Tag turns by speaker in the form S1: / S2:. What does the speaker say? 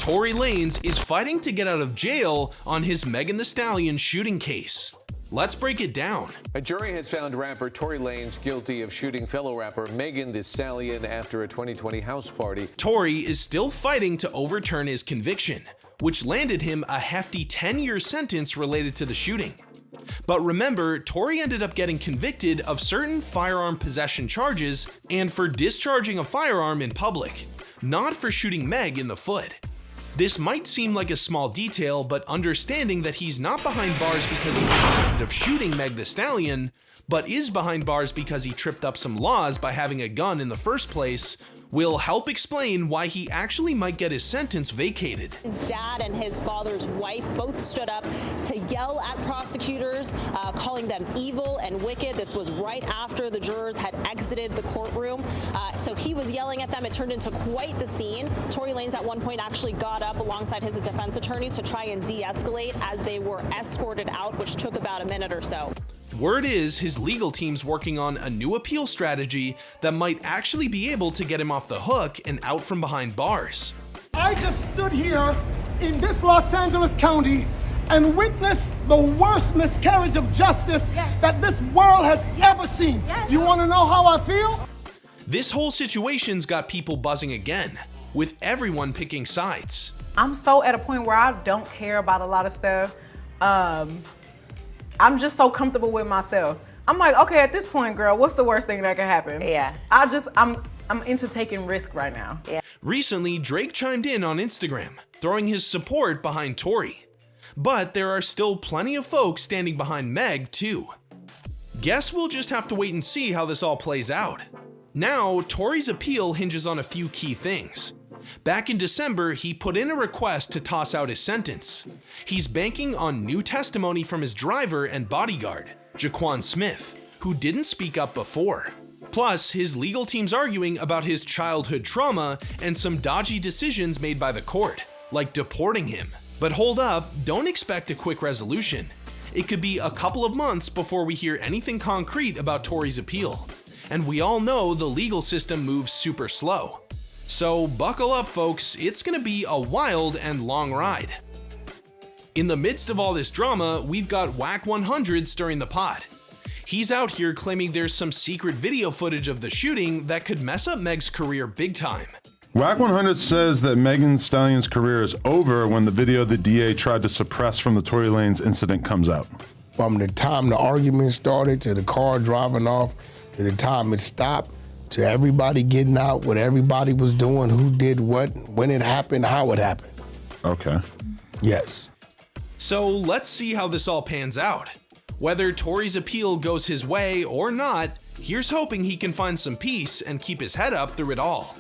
S1: Tory Lanez is fighting to get out of jail on his Megan Thee Stallion shooting case. Let's break it down.
S2: A jury has found rapper Tory Lanez guilty of shooting fellow rapper Megan Thee Stallion after a 2020 house party.
S1: Tory is still fighting to overturn his conviction, which landed him a hefty 10-year sentence related to the shooting. But remember, Tory ended up getting convicted of certain firearm possession charges and for discharging a firearm in public, not for shooting Meg in the foot. This might seem like a small detail, but understanding that he's not behind bars because he was convicted of shooting Meg Thee Stallion, but is behind bars because he tripped up some laws by having a gun in the first place, will help explain why he actually might get his sentence vacated.
S3: His dad and his father's wife both stood up to yell at prosecutors, calling them evil and wicked. This was right after the jurors had exited the courtroom. So he was yelling at them. It turned into quite the scene. Tory Lanez at one point actually got up alongside his defense attorneys to try and de-escalate as they were escorted out, which took about a minute or so.
S1: Word is his legal team's working on a new appeal strategy that might actually be able to get him off the hook and out from behind bars.
S4: I just stood here in this Los Angeles County and witnessed the worst miscarriage of justice that this world has ever seen. You want to know how I feel?
S1: This whole situation's got people buzzing again, with everyone picking sides.
S5: I'm so at a point where I don't care about a lot of stuff. I'm just so comfortable with myself. I'm like, okay, at this point, girl, what's the worst thing that can happen?
S6: Yeah.
S5: I'm into taking risk right now.
S6: Yeah.
S1: Recently, Drake chimed in on Instagram, throwing his support behind Tory. But there are still plenty of folks standing behind Meg, too. Guess we'll just have to wait and see how this all plays out. Now, Tory's appeal hinges on a few key things. Back in December, he put in a request to toss out his sentence. He's banking on new testimony from his driver and bodyguard, Jaquan Smith, who didn't speak up before. Plus, his legal team's arguing about his childhood trauma and some dodgy decisions made by the court, like deporting him. But hold up, don't expect a quick resolution. It could be a couple of months before we hear anything concrete about Tory's appeal. And we all know the legal system moves super slow. So buckle up, folks, it's gonna be a wild and long ride. In the midst of all this drama, we've got Wack 100 stirring the pot. He's out here claiming there's some secret video footage of the shooting that could mess up Meg's career big time.
S7: Wack 100 says that Megan Thee Stallion's career is over when the video the DA tried to suppress from the Tory Lanez incident comes out.
S8: From the time the argument started to the car driving off to the time it stopped, to everybody getting out, what everybody was doing, who did what, when it happened, how it happened.
S7: Okay.
S8: Yes.
S1: So let's see how this all pans out. Whether Tory's appeal goes his way or not, here's hoping he can find some peace and keep his head up through it all.